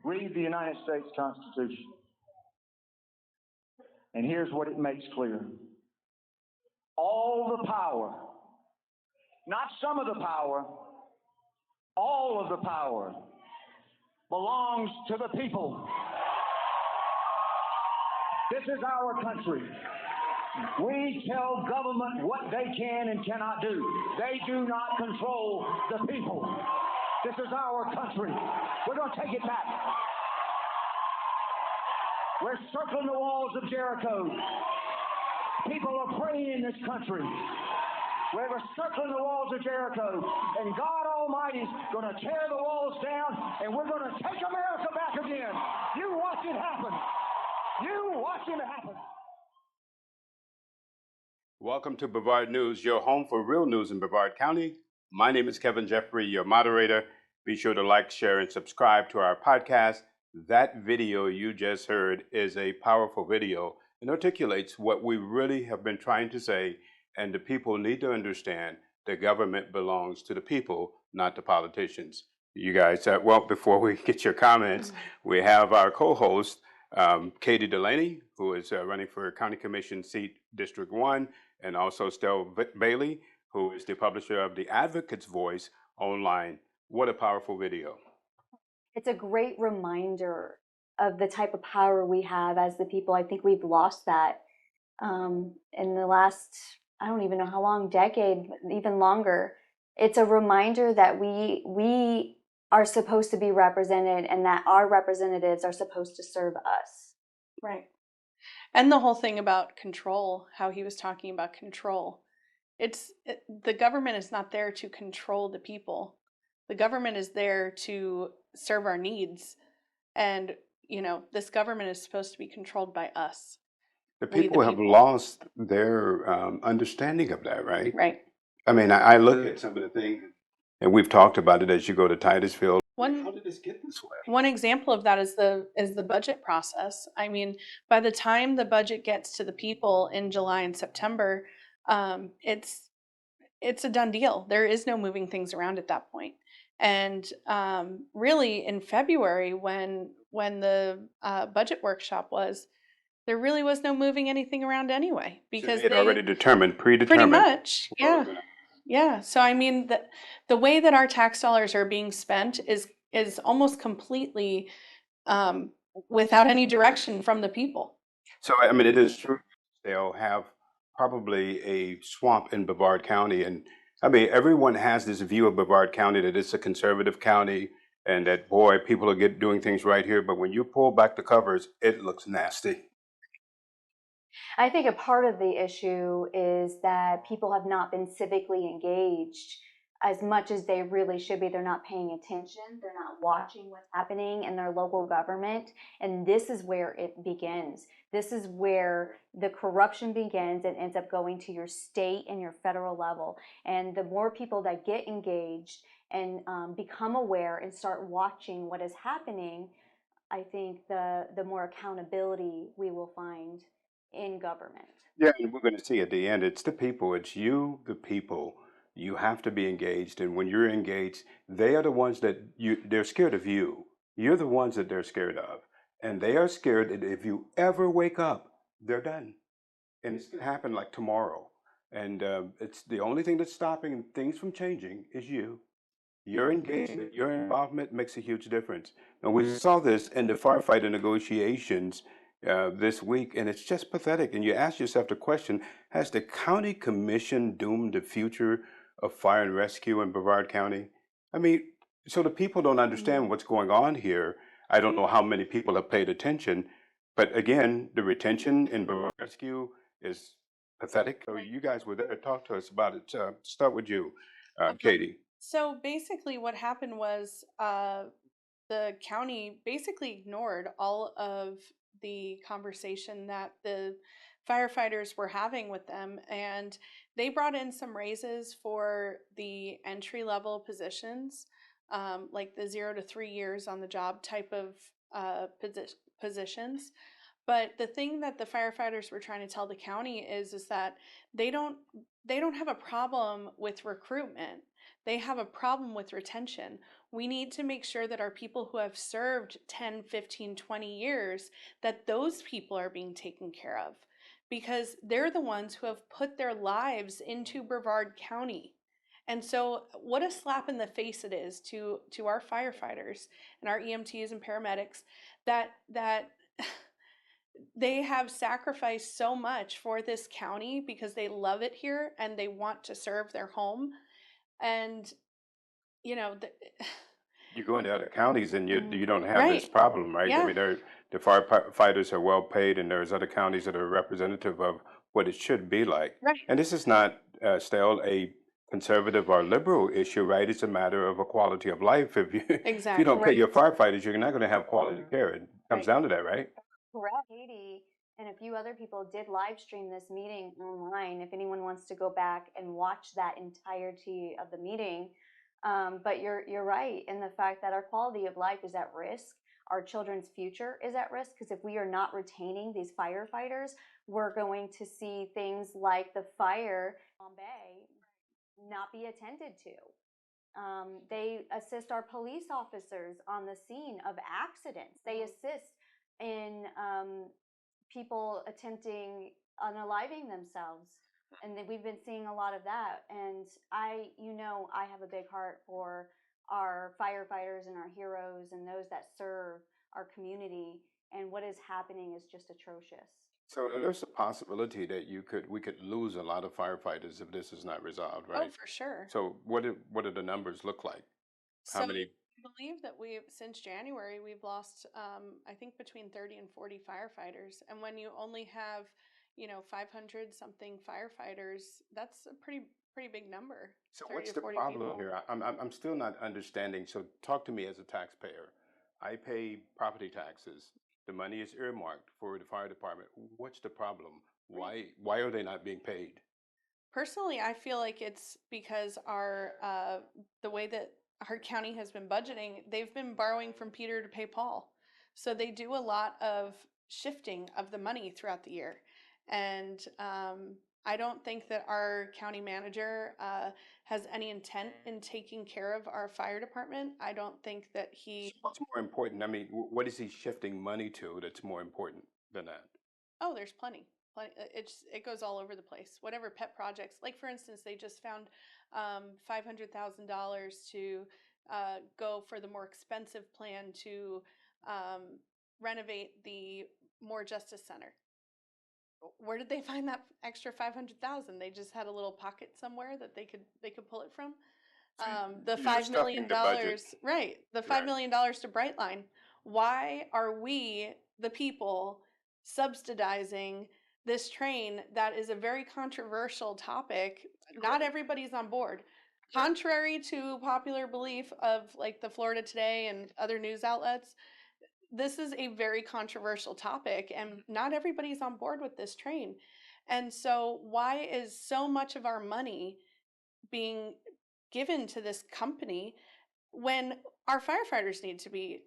read the United States Constitution. And here's what it makes clear. All the power, not some of the power, all of the power belongs to the people. This is our country. We tell government what they can and cannot do. They do not control the people. This is our country. We're going to take it back. We're circling the walls of Jericho. People are praying in this country. We're circling the walls of Jericho, and God Almighty's going to tear the walls down, and we're going to take America back again. You watch it happen. You watch it happen. Welcome to Brevard News, your home for real news in Brevard County. My name is Kevin Jeffrey, your moderator. Be sure to like, share, and subscribe to our podcast. That video you just heard is a powerful video and articulates what we really have been trying to say, and the people need to understand the government belongs to the people, not the politicians. You guys, well, before we get your comments, we have our co-host, Katie Delaney, who is running for County Commission seat District 1, and also Stell Bailey, who is the publisher of The Advocate's Voice online. What a powerful video. It's a great reminder of the type of power we have as the people. I think we've lost that in the last, I don't even know how long, decade, even longer. It's a reminder that we are supposed to be represented and that our representatives are supposed to serve us. Right. And the whole thing about control, how he was talking about control. The government is not there to control the people. The government is there to serve our needs. And, you know, this government is supposed to be controlled by us. The people have lost their understanding of that, right? Right. I mean, I look at some of the things, and we've talked about it as you go to Titusville. How did this get this way? One example of that is the budget process. I mean, by the time the budget gets to the people in July and September, it's a done deal. There is no moving things around at that point. And really, in February, when the budget workshop was, there really was no moving anything around anyway, because so they had already predetermined. Pretty much, yeah. Yeah. So I mean, the way that our tax dollars are being spent is almost completely without any direction from the people. So I mean, it is true. They'll have probably a swamp in Brevard County, and I mean, everyone has this view of Brevard County that it's a conservative county, and that boy, people are doing things right here. But when you pull back the covers, it looks nasty. I think a part of the issue is that people have not been civically engaged as much as they really should be. They're not paying attention. They're not watching what's happening in their local government. And this is where it begins. This is where the corruption begins and ends up going to your state and your federal level. And the more people that get engaged and become aware and start watching what is happening, I think the more accountability we will find in government. Yeah, and we're going to see at the end, it's the people, it's you, the people. You have to be engaged, and when you're engaged, they are the ones that they're scared of you. You're the ones that they're scared of, and they are scared that if you ever wake up, they're done, and it's going to happen like tomorrow. And it's the only thing that's stopping things from changing is you. Your engagement, your involvement makes a huge difference. And we saw this in the firefighter negotiations this week, and it's just pathetic. And you ask yourself the question, has the county commission doomed the future of fire and rescue in Brevard County? I mean, so the people don't understand what's going on here. I don't know how many people have paid attention, but again, the retention in Brevard Rescue is pathetic. So you guys were there to talk to us about it. Start with you, Katie. So basically what happened was the county basically ignored all of the conversation that the firefighters were having with them, and they brought in some raises for the entry-level positions, like the 0 to 3 years on the job type of positions. But the thing that the firefighters were trying to tell the county is that they don't have a problem with recruitment. they have a problem with retention. We need to make sure that our people who have served 10, 15, 20 years, that those people are being taken care of, because they're the ones who have put their lives into Brevard County. And so what a slap in the face it is to our firefighters and our EMTs and paramedics that they have sacrificed so much for this county because they love it here and they want to serve their home. And you go into other counties and you don't have this right. problem, right? I Yeah. mean, the firefighters are well paid, and there's other counties that are representative of what it should be like. Right. And this is not still a conservative or liberal issue, right? It's a matter of a quality of life. If you Exactly. don't pay your firefighters, you're not going to have quality care. It comes Right. down to that, right? Correct. Katie and a few other people did live stream this meeting online. If anyone wants to go back and watch that entirety of the meeting, but you're right in the fact that our quality of life is at risk. Our children's future is at risk, because if we are not retaining these firefighters, we're going to see things like the fire in Bombay not be attended to. They assist our police officers on the scene of accidents. They assist in people attempting unaliving themselves. And we've been seeing a lot of that. And I have a big heart for our firefighters and our heroes and those that serve our community. And what is happening is just atrocious. So there's a possibility that we could lose a lot of firefighters if this is not resolved, Oh, right? for sure. So what do the numbers look like? How So many? I believe that since January, we've lost, I think, between 30 and 40 firefighters. And when you only have, 500 something firefighters, that's a pretty big number. So 30 what's to the 40 problem people. here? I'm still not understanding. So talk to me as a taxpayer. I pay property taxes. The money is earmarked for the fire department. What's the problem? Why are they not being paid? Personally, I feel like it's because the way that our county has been budgeting, they've been borrowing from Peter to pay Paul. So they do a lot of shifting of the money throughout the year. And I don't think that our county manager has any intent in taking care of our fire department. I don't think that he. So what's more important? I mean, what is he shifting money to that's more important than that? Oh, there's plenty. It goes all over the place. Whatever pet projects, like for instance, they just found $500,000 to go for the more expensive plan to renovate the More Justice Center. Where did they find that extra $500,000? They just had a little pocket somewhere that they could pull it from. The $5 million, right? The $5 million to Brightline. Why are we, the people, subsidizing this train that is a very controversial topic? Not everybody's on board. Contrary to popular belief of like the Florida Today and other news outlets, this is a very controversial topic and not everybody's on board with this train. And so why is so much of our money being given to this company when our firefighters need to be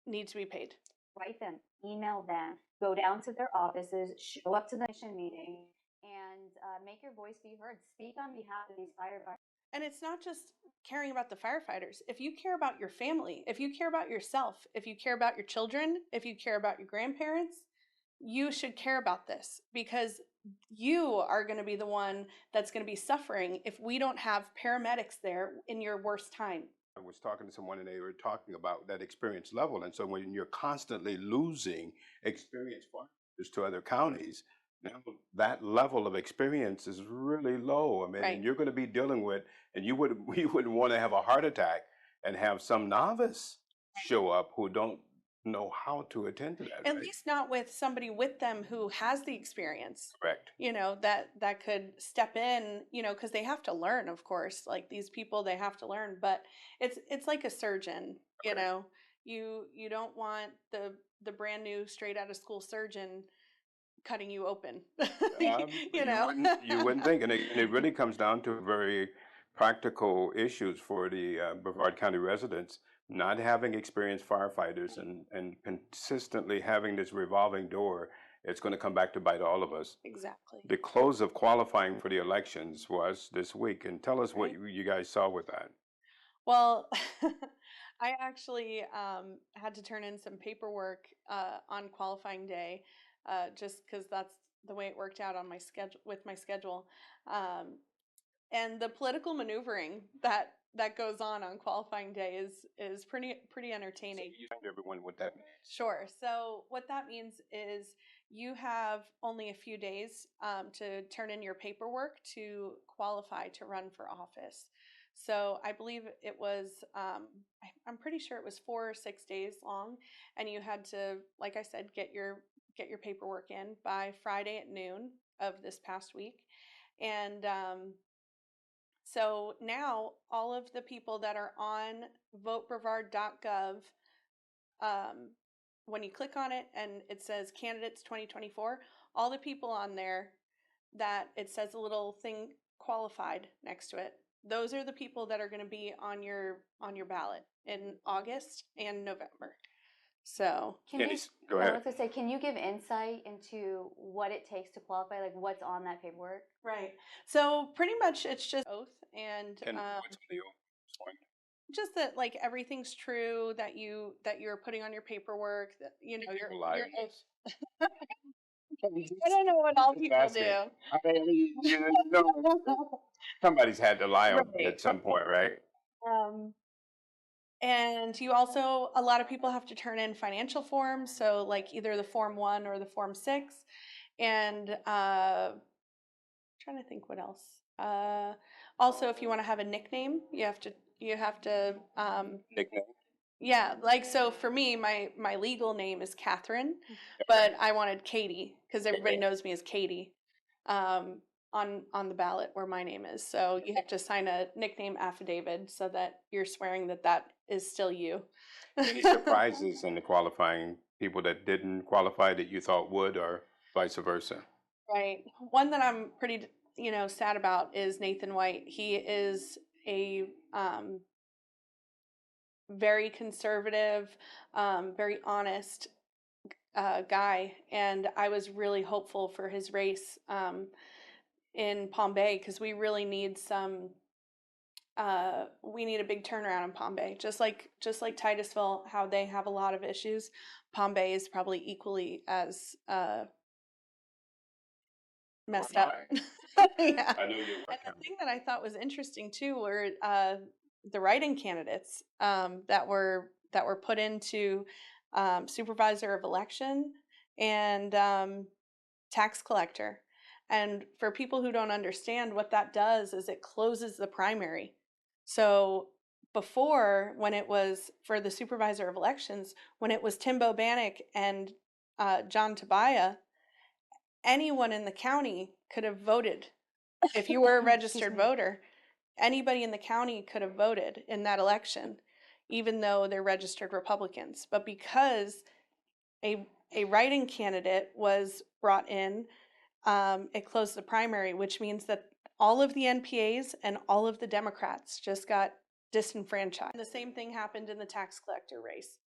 paid? Write them, email them, go down to their offices, show up to the mission meeting, and make your voice be heard. Speak on behalf of these firefighters. And it's not just caring about the firefighters. If you care about your family, if you care about yourself, if you care about your children, if you care about your grandparents, you should care about this, because you are going to be the one that's going to be suffering if we don't have paramedics there in your worst time. I was talking to someone and they were talking about that experience level. And so when you're constantly losing experienced firefighters to other counties, now that level of experience is really low. I mean, Right. and you're going to be dealing with, and you wouldn't want to have a heart attack and have some novice show up who don't know how to attend to that. At right? least not with somebody with them who has the experience. Correct. That could step in, because they have to learn, of course, like these people, they have to learn, but it's like a surgeon, Okay. you don't want the brand new straight out of school surgeon cutting you open. You wouldn't think, and it really comes down to very practical issues for the Brevard County residents, not having experienced firefighters and consistently having this revolving door. it's going to come back to bite all of us. Exactly. The close of qualifying for the elections was this week, and tell us what you guys saw with that. Well, I actually had to turn in some paperwork on qualifying day, just because that's the way it worked out on my schedule with my schedule, and the political maneuvering that goes on qualifying day is pretty entertaining. So you tell everyone what that means. Sure. So what that means is you have only a few days to turn in your paperwork to qualify to run for office. So I believe it was, I'm pretty sure it was 4 or 6 days long, and you had to, like I said, get your paperwork in by Friday at noon of this past week. And so now all of the people that are on votebrevard.gov, when you click on it and it says candidates 2024, all the people on there that it says a little thing qualified next to it, those are the people that are going to be on your ballot in August and November. So Can you, go I ahead. was going to say, can you give insight into what it takes to qualify, like what's on that paperwork? right. So pretty much it's just oath and what's on the oath? just that like everything's true, that you're putting on your paperwork, that you know you're I don't know what all people do. I mean, somebody's had to lie on me at some point, right? And you also, a lot of people have to turn in financial forms, so like either the Form 1 or the Form 6. And trying to think what else. Also, if you want to have a nickname, you have to Nickname. yeah, like so for me, my legal name is Catherine, but I wanted Katie because everybody knows me as Katie on the ballot where my name is. So you have to sign a nickname affidavit so that you're swearing that is still you. Any surprises in the qualifying, people that didn't qualify that you thought would, or vice versa? Right. One that I'm pretty sad about is Nathan White. He is a very conservative, very honest guy, and I was really hopeful for his race in Palm Bay because we really need we need a big turnaround in Palm Bay, just like Titusville, how they have a lot of issues. Palm Bay is probably equally as messed up. Yeah. I knew you were. And the thing that I thought was interesting too were the write-in candidates that were put into supervisor of election and tax collector. And for people who don't understand, what that does is it closes the primary. So before, when it was for the supervisor of elections, when it was Timbo Bannock and John Tobiah, anyone in the county could have voted. If you were a registered voter, anybody in the county could have voted in that election, even though they're registered Republicans. But because a write-in candidate was brought in, it closed the primary, which means that all of the NPAs and all of the Democrats just got disenfranchised. The same thing happened in the tax collector race.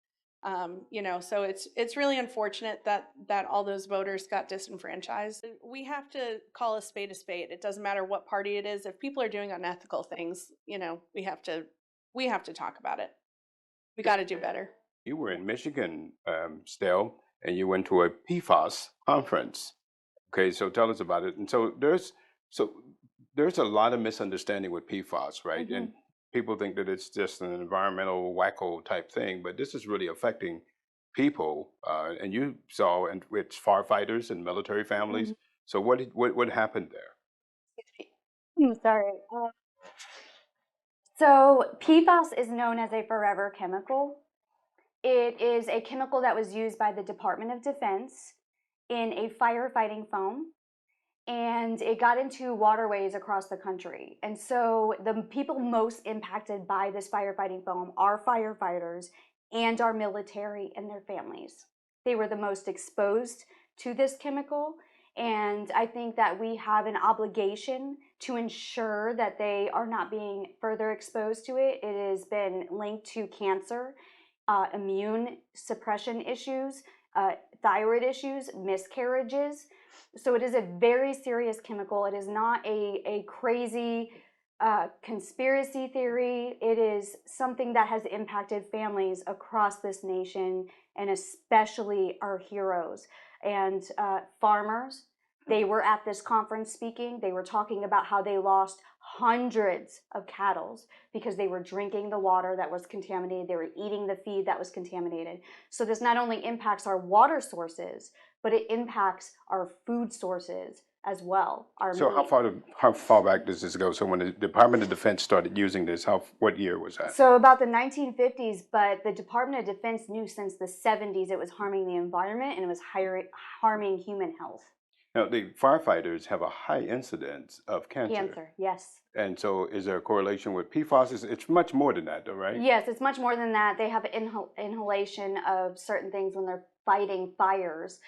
So it's really unfortunate that all those voters got disenfranchised. We have to call a spade a spade. It doesn't matter what party it is. If people are doing unethical things, we have to talk about it. We got to do better. You were in Michigan still, and you went to a PFAS conference. Okay, so tell us about it. And so there's a lot of misunderstanding with PFAS, right? Mm-hmm. And people think that it's just an environmental wacko type thing, but this is really affecting people. And you saw, and it's firefighters and military families. Mm-hmm. So what happened there? Sorry. So PFAS is known as a forever chemical. It is a chemical that was used by the Department of Defense in a firefighting foam, and it got into waterways across the country. And so the people most impacted by this firefighting foam are firefighters and our military and their families. They were the most exposed to this chemical, and I think that we have an obligation to ensure that they are not being further exposed to it. It has been linked to cancer, immune suppression issues, thyroid issues, miscarriages. So it is a very serious chemical. It is not a crazy conspiracy theory. It is something that has impacted families across this nation, and especially our heroes and farmers. They were at this conference speaking. They were talking about how they lost hundreds of cattle because they were drinking the water that was contaminated. They were eating the feed that was contaminated. So this not only impacts our water sources, but it impacts our food sources as well. So how far back does this go? So when the Department of Defense started using this, what year was that? So about the 1950s, but the Department of Defense knew since the 70s it was harming the environment and it was harming human health. Now, the firefighters have a high incidence of cancer. Cancer, yes. And so is there a correlation with PFAS? It's much more than that, though, right? Yes, it's much more than that. They have inhalation of certain things when they're fighting fires.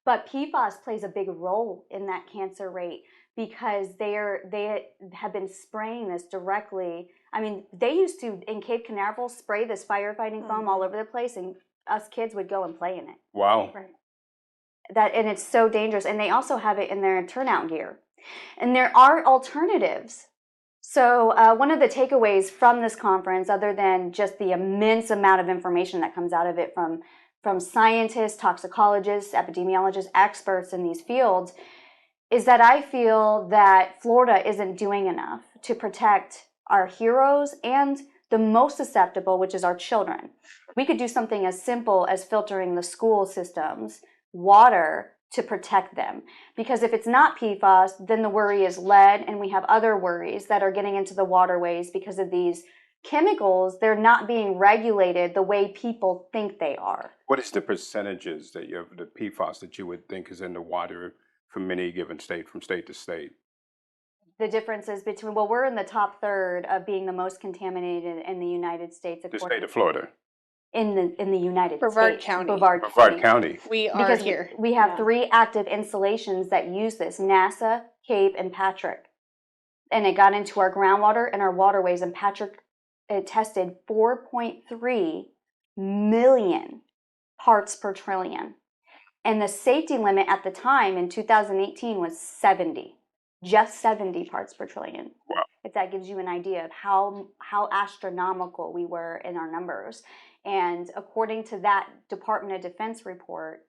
But PFAS plays a big role in that cancer rate because they have been spraying this directly. I mean, they used to, in Cape Canaveral, spray this firefighting foam all over the place, and us kids would go and play in it. Wow. Right. And it's so dangerous. And they also have it in their turnout gear. And there are alternatives. So one of the takeaways from this conference, other than just the immense amount of information that comes out of it from scientists, toxicologists, epidemiologists, experts in these fields, is that I feel that Florida isn't doing enough to protect our heroes and the most susceptible, which is our children. We could do something as simple as filtering the school systems, water, to protect them. Because if it's not PFAS, then the worry is lead, and we have other worries that are getting into the waterways because of these chemicals. They're not being regulated the way people think they are. What is the percentages that you have the PFAS that you would think is in the water from any given state, from state to state? The differences between, well, we're in the top third of being the most contaminated in the United States. The state of Florida. In the United Brevard States. County. Brevard County. We are because here. we have 3 active installations that use this, NASA, Cape, and Patrick. And it got into our groundwater and our waterways, and Patrick, it tested 4.3 million parts per trillion. And the safety limit at the time in 2018 was 70, just 70 parts per trillion. Wow. If that gives you an idea of how astronomical we were in our numbers. And according to that Department of Defense report,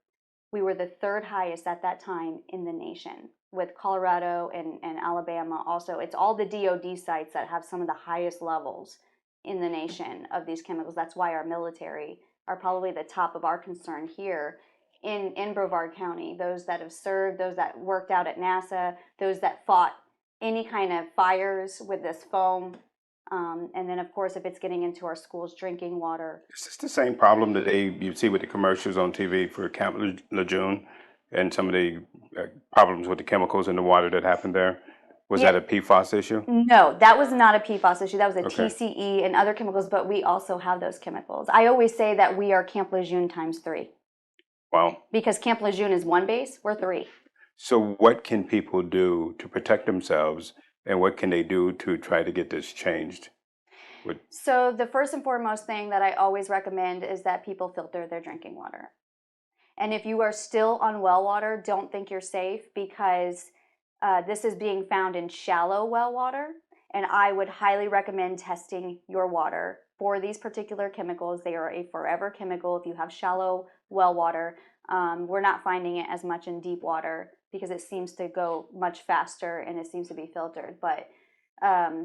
we were the 3rd highest at that time in the nation, with Colorado and Alabama also. It's all the DoD sites that have some of the highest levels in the nation of these chemicals. That's why our military are probably the top of our concern here in Brevard County. Those that have served, those that worked out at NASA, those that fought any kind of fires with this foam. And then, of course, if it's getting into our schools' drinking water. Is this the same problem that you see with the commercials on TV for Camp Lejeune and some of the problems with the chemicals in the water that happened there? Was that a PFAS issue? No, that was not a PFAS issue. That was a Okay. TCE and other chemicals, but we also have those chemicals. I always say that we are Camp Lejeune times 3. Wow. Because Camp Lejeune is 1 base, we're 3. So what can people do to protect themselves, and what can they do to try to get this changed? So the first and foremost thing that I always recommend is that people filter their drinking water. And if you are still on well water, don't think you're safe, because this is being found in shallow well water. And I would highly recommend testing your water for these particular chemicals. They are a forever chemical if you have shallow well water. We're not finding it as much in deep water because it seems to go much faster and it seems to be filtered. But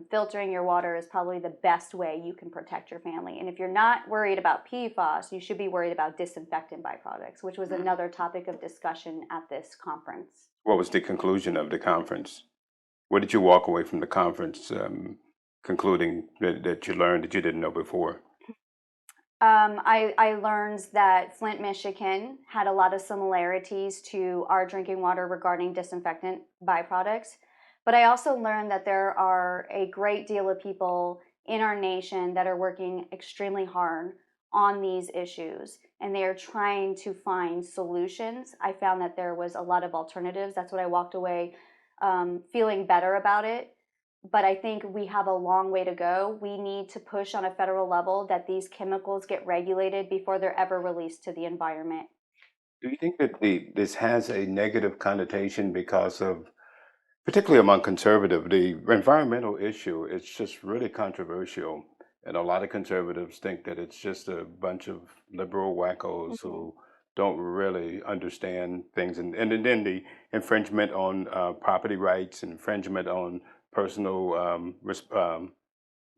filtering your water is probably the best way you can protect your family. And if you're not worried about PFAS, you should be worried about disinfectant byproducts, which was another topic of discussion at this conference. What was the conclusion of the conference? What did you walk away from the conference concluding that you learned that you didn't know before? I learned that Flint, Michigan had a lot of similarities to our drinking water regarding disinfectant byproducts. But I also learned that there are a great deal of people in our nation that are working extremely hard on these issues, and they are trying to find solutions. I found that there was a lot of alternatives. That's what I walked away feeling better about it. But I think we have a long way to go. We need to push on a federal level that these chemicals get regulated before they're ever released to the environment. Do you think that this has a negative connotation because of, particularly among conservative, the environmental issue? It's just really controversial, and a lot of conservatives think that it's just a bunch of liberal wackos Mhm. who don't really understand things, and then the infringement on property rights, infringement on personal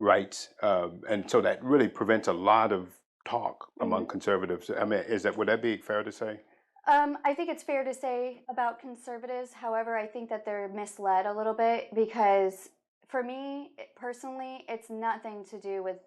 rights, and so that really prevents a lot of talk among Mhm. conservatives. I mean, would that be fair to say? I think it's fair to say about conservatives. However, I think that they're misled a little bit because for me personally, it's nothing to do with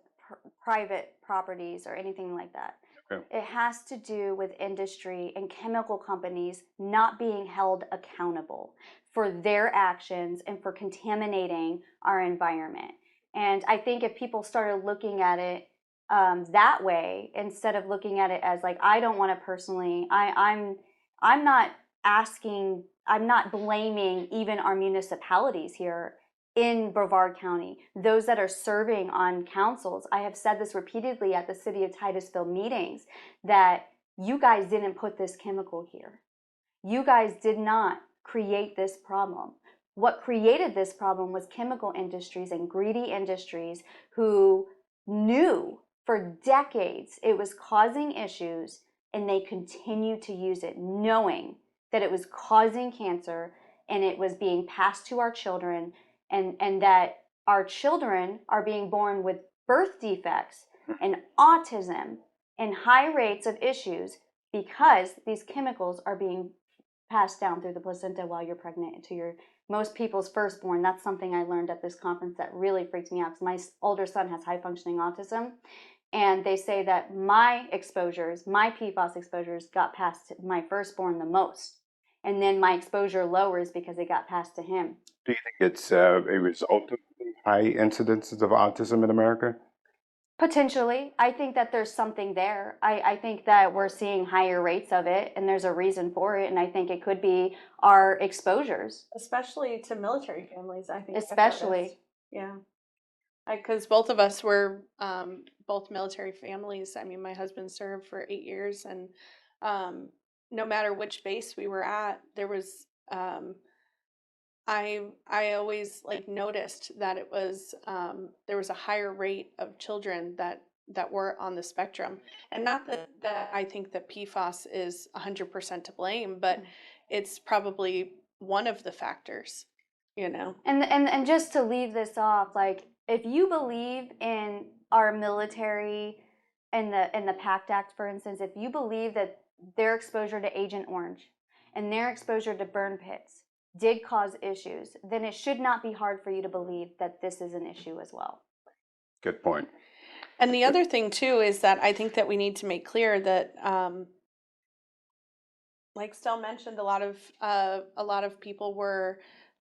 private properties or anything like that. Okay. It has to do with industry and chemical companies not being held accountable for their actions and for contaminating our environment. And I think if people started looking at it that way instead of looking at it as like I don't want to personally, I'm not asking, I'm not blaming even our municipalities here in Brevard County, those that are serving on councils. I have said this repeatedly at the City of Titusville meetings that you guys didn't put this chemical here. You guys did not create this problem. What created this problem was chemical industries and greedy industries who knew for decades it was causing issues, and they continued to use it knowing that it was causing cancer and it was being passed to our children, and that our children are being born with birth defects and autism and high rates of issues because these chemicals are being passed down through the placenta while you're pregnant to your most people's firstborn. That's something I learned at this conference that really freaked me out because my older son has high functioning autism. And they say that my exposures, my PFAS exposures, got passed to my firstborn the most. And then my exposure lowers because it got passed to him. Do you think it's a result of the high incidences of autism in America? Potentially. I think that there's something there. I think that we're seeing higher rates of it, and there's a reason for it. And I think it could be our exposures, Especially to military families, I think I've noticed. especially. Yeah. Because both of us were both military families. I mean, my husband served for 8 years, and no matter which base we were at, there was I always like noticed that it was there was a higher rate of children that were on the spectrum, and not that I think that PFAS is 100% to blame, but it's probably one of the factors, you know. And just to leave this off, like if you believe in our military and the PACT Act, for instance, if you believe that their exposure to Agent Orange and their exposure to burn pits did cause issues, then it should not be hard for you to believe that this is an issue as well. Good point. And the other thing too is that I think that we need to make clear that, like Stell mentioned, a lot of people were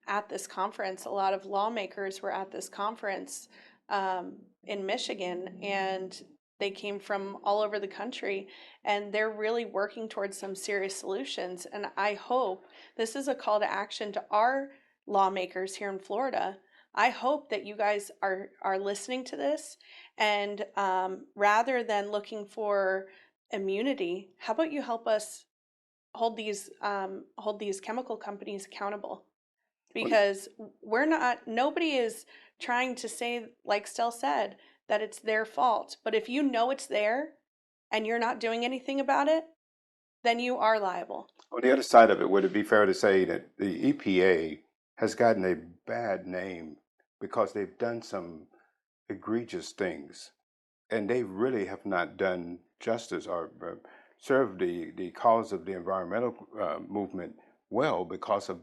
at this conference. A lot of lawmakers were at this conference in Michigan, and they came from all over the country, and they're really working towards some serious solutions. And I hope this is a call to action to our lawmakers here in Florida. I hope that you guys are listening to this, and rather than looking for immunity, how about you help us hold these chemical companies accountable? Because nobody is trying to say, like Stell said, that it's their fault. But if you know it's there and you're not doing anything about it, then you are liable. On the other side of it, would it be fair to say that the EPA has gotten a bad name because they've done some egregious things, and they really have not done justice or served the cause of the environmental movement well because of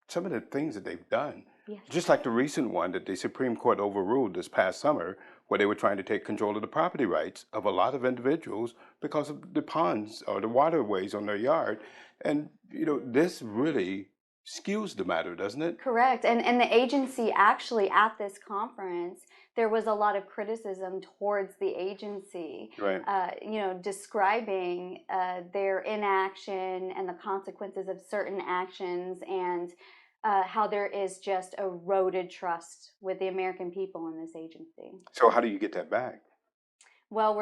some of the things that they've done. Yes. Just like the recent one that the Supreme Court overruled this past summer, where they were trying to take control of the property rights of a lot of individuals because of the ponds or the waterways on their yard. And, this really skews the matter, doesn't it? Correct. And the agency actually at this conference, there was a lot of criticism towards the agency, Right. Describing their inaction and the consequences of certain actions, and how there is just eroded trust with the American people in this agency. So how do you get that back? Well,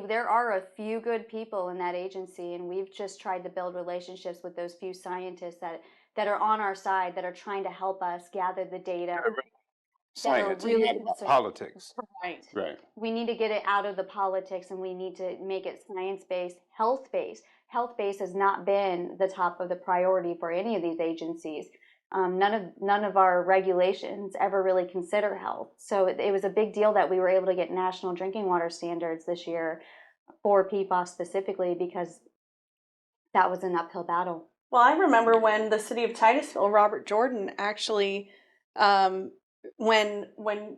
there are a few good people in that agency, and we've just tried to build relationships with those few scientists that are on our side, that are trying to help us gather the data, that are Science, really not concerned. politics. Right. Right. We need to get it out of the politics, and we need to make it science-based, health-based. Health-based has not been the top of the priority for any of these agencies. None of our regulations ever really consider health. So it was a big deal that we were able to get national drinking water standards this year for PFAS specifically, because that was an uphill battle. Well, I remember when the city of Titusville, Robert Jordan, actually, when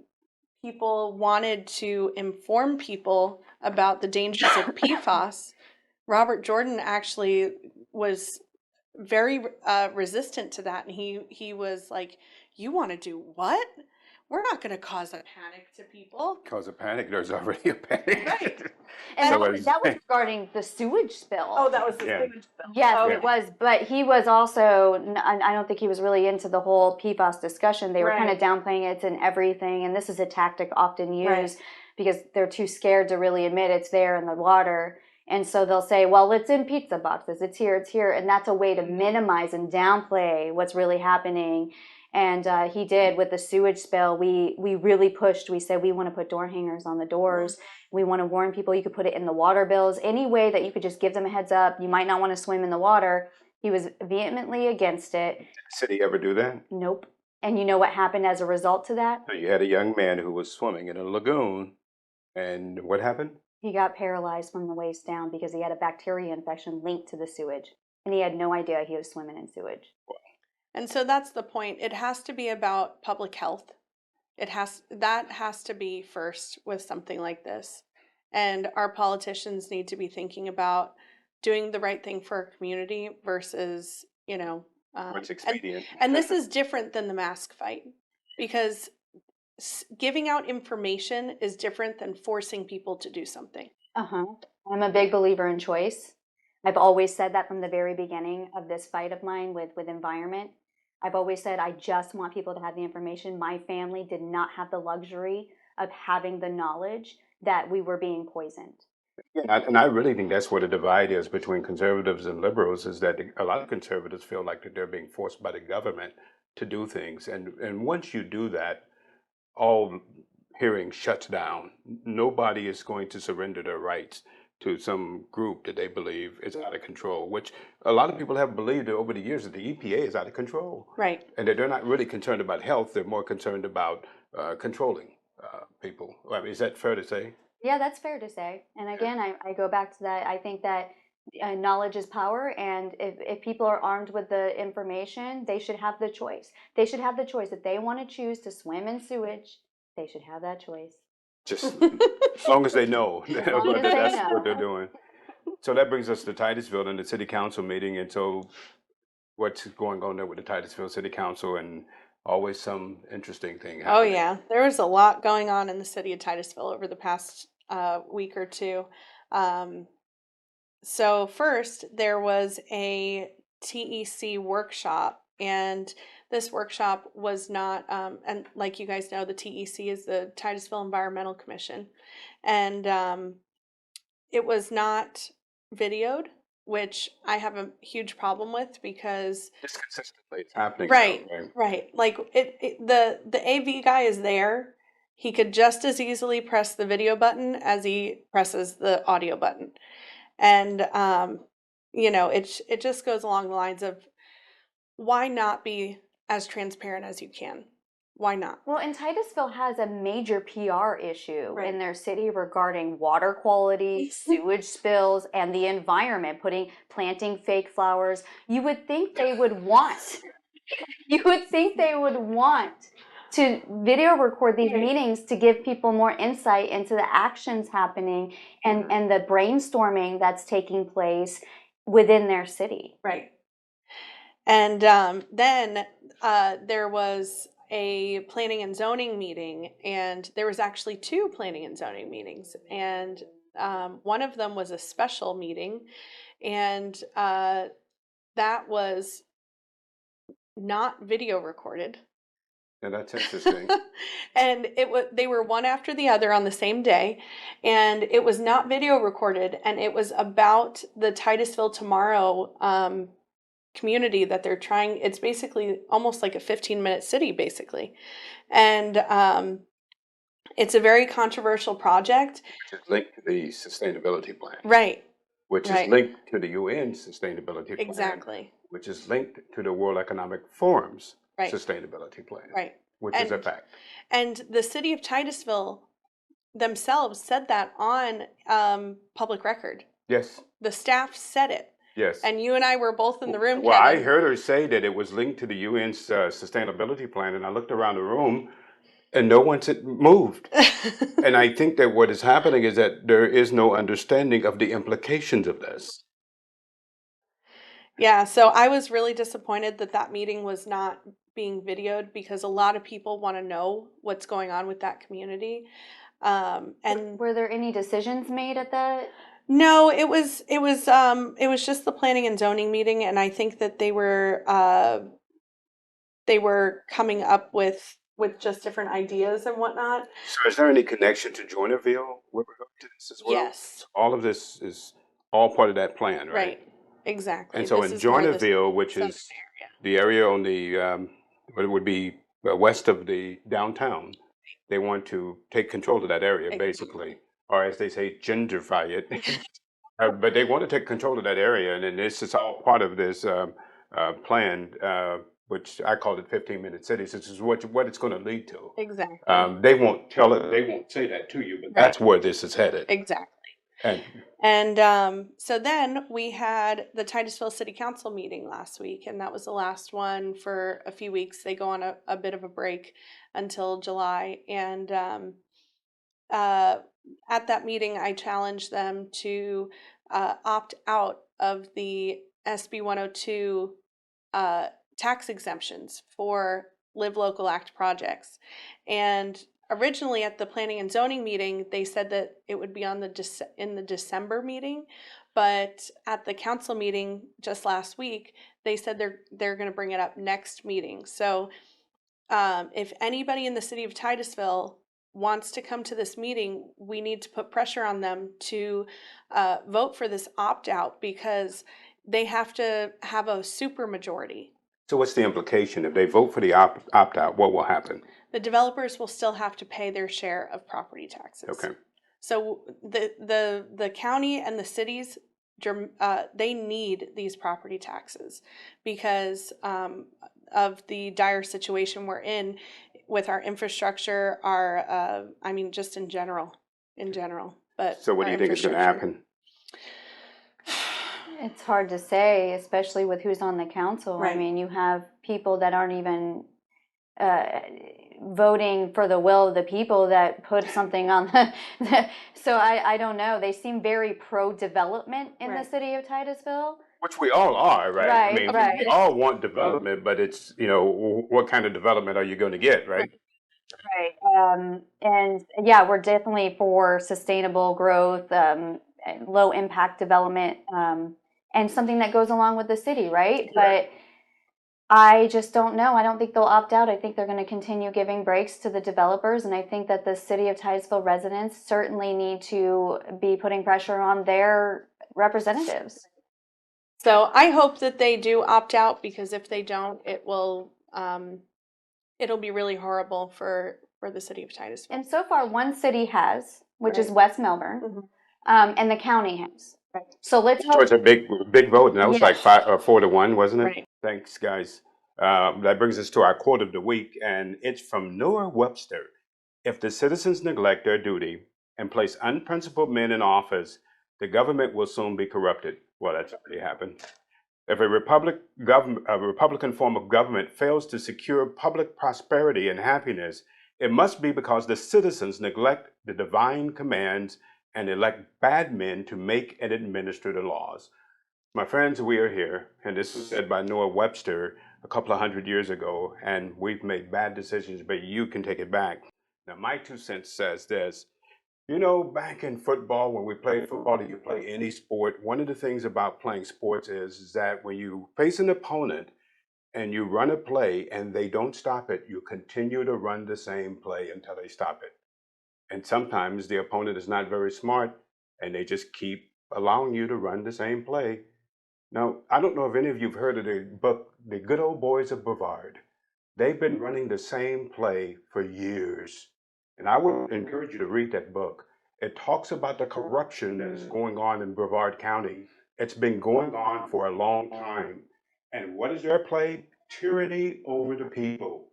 people wanted to inform people about the dangers of PFAS, Robert Jordan actually was very resistant to that, and he was like, "You want to do what? We're not going to cause a panic to people." Cause a panic. There's already a panic. Right. And So that was regarding the sewage spill. Oh, that was the Yeah. sewage bill. Yes, Oh, it was, but he was also, I don't think he was really into the whole PFAS discussion. They were kind of Right. downplaying it's in everything, and this is a tactic often used Right. because they're too scared to really admit it's there in the water. And so they'll say, well, it's in pizza boxes, it's here, and that's a way to minimize and downplay what's really happening. And he did with the sewage spill. We really pushed. We said we want to put door hangers on the doors. We want to warn people. You could put it in the water bills. Any way that you could just give them a heads up. You might not want to swim in the water. He was vehemently against it. Did the city ever do that? Nope. And you know what happened as a result to that? So you had a young man who was swimming in a lagoon, and what happened? He got paralyzed from the waist down because he had a bacteria infection linked to the sewage. And he had no idea he was swimming in sewage. And so that's the point. It has to be about public health. That has to be first with something like this. And our politicians need to be thinking about doing the right thing for our community versus, What's expedient? and this is different than the mask fight, because giving out information is different than forcing people to do something. I'm a big believer in choice. I've always said that from the very beginning of this fight of mine with environment. I've always said I just want people to have the information. My family did not have the luxury of having the knowledge that we were being poisoned. Yeah, and I really think that's where the divide is between conservatives and liberals, is that a lot of conservatives feel like that they're being forced by the government to do things. And once you do that, all hearing shuts down. Nobody is going to surrender their rights to some group that they believe is out of control, which a lot of people have believed over the years that the EPA is out of control. Right. And that they're not really concerned about health, they're more concerned about controlling people. I mean, is that fair to say? Yeah, that's fair to say. And again, I go back to that. I think that knowledge is power, and if people are armed with the information, they should have the choice. They should have the choice. If they want to choose to swim in sewage, they should have that choice. Just as long as they know long as they that's know. what they're doing. So that brings us to Titusville and the city council meeting. And so what's going on there with the Titusville City Council, and always some interesting thing happening? Oh yeah, there was a lot going on in the city of Titusville over the past week or two. So first, there was a TEC workshop, and this workshop was not, and like you guys know, the TEC is the Titusville Environmental Commission, and it was not videoed, which I have a huge problem with, because Just consistently it's happening. Right, now, right? right. Like the AV guy is there. He could just as easily press the video button as he presses the audio button. And it just goes along the lines of, why not be as transparent as you can? Why not? Well, and Titusville has a major PR issue Right. in their city regarding water quality, sewage spills, and the environment, planting fake flowers. You would think they would want to video record these meetings to give people more insight into the actions happening and the brainstorming that's taking place within their city. Right. And then there was a planning and zoning meeting, and there was actually two planning and zoning meetings, and one of them was a special meeting, and that was not video recorded. And that's interesting. And they were one after the other on the same day, and it was not video recorded, and it was about the Titusville Tomorrow community that they're trying. It's basically almost like a 15-minute city, basically. And it's a very controversial project. Which is linked to the sustainability plan. Right. Which Right. is linked to the UN sustainability plan. Exactly. Which is linked to the World Economic Forum's Right. sustainability plan. Right. Which is a fact. And the city of Titusville themselves said that on public record. Yes. The staff said it. Yes. And you and I were both in the room, Well, Kevin. I heard her say that it was linked to the UN's sustainability plan, and I looked around the room, and no one's moved. And I think that what is happening is that there is no understanding of the implications of this. Yeah, so I was really disappointed that that meeting was not being videoed, because a lot of people want to know what's going on with that community. And Were there any decisions made at that? no, it was just the planning and zoning meeting, and I think that they were coming up with just different ideas and whatnot. So is there any connection to Joinerville with regard to this as well? Yes. All of this is all part of that plan, right? Right. Exactly. And so This in is more the Joinerville, which southern is area. the area on the, what would be west of the downtown, they want to take control of that area, basically, or as they say, gentrify it. But they want to take control of that area, and then this is all part of this plan, which I call it 15-minute cities. This is what it's going to lead to. Exactly. They won't tell it, they won't say that to you, but that's where this is headed. Exactly. And So then we had the Titusville City Council meeting last week, and that was the last one for a few weeks. They go on a bit of a break until July. And at that meeting, I challenged them to opt out of the SB 102 tax exemptions for Live Local Act projects. And originally at the planning and zoning meeting, they said that it would be on in the December meeting, but at the council meeting just last week, they said they're going to bring it up next meeting. So if anybody in the city of Titusville wants to come to this meeting, we need to put pressure on them to vote for this opt-out, because they have to have a super majority. so what's the implication? If they vote for the opt-out, what will happen? The developers will still have to pay their share of property taxes. Okay. So the county and the cities, they need these property taxes because of the dire situation we're in with our infrastructure, just in general. But So what do you think is going to happen? It's hard to say, especially with who's on the council. Right. I mean, you have people that aren't even voting for the will of the people that put something on so I don't know. They seem very pro-development in the city of Titusville. Which we all are, right? Right, I mean, right. we all want development, but it's, what kind of development are you going to get, right? Right. And yeah, we're definitely for sustainable growth, low impact development, and something that goes along with the city, right? But I just don't know. I don't think they'll opt out. I think they're going to continue giving breaks to the developers, and I think that the city of Titusville residents certainly need to be putting pressure on their representatives. So I hope that they do opt out, because if they don't, it'll be really horrible for the city of Titusville. And so far, one city has, which is West Melbourne, and the county has. Right. So let's hope. So it's a big vote, and that was like 4-1, wasn't it? Right. Thanks, guys. That brings us to our quote of the week, and it's from Noah Webster. If the citizens neglect their duty and place unprincipled men in office, the government will soon be corrupted. Well, that's already happened. If a Republican form of government fails to secure public prosperity and happiness, it must be because the citizens neglect the divine commands and elect bad men to make and administer the laws. My friends, we are here, and this was said by Noah Webster a couple of 100 years ago, and we've made bad decisions, but you can take it back. Now, my 2 cents says this. Back in football, when we played football, you play any sport, one of the things about playing sports is that when you face an opponent, and you run a play and they don't stop it, you continue to run the same play until they stop it. And sometimes the opponent is not very smart and they just keep allowing you to run the same play. Now, I don't know if any of you have heard of the book, The Good Old Boys of Brevard. They've been running the same play for years. And I would encourage you to read that book. It talks about the corruption that is going on in Brevard County. It's been going on for a long time. And what is their play? Tyranny over the people.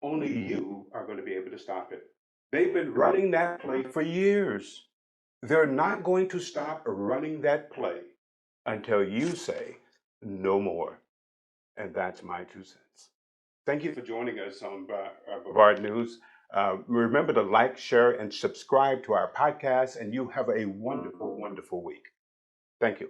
Only you are going to be able to stop it. They've been running that play for years. They're not going to stop running that play until you say no more. And that's my 2 cents. Thank you for joining us on Brevard News. Remember to like, share, and subscribe to our podcast, and you have a wonderful, wonderful week. Thank you.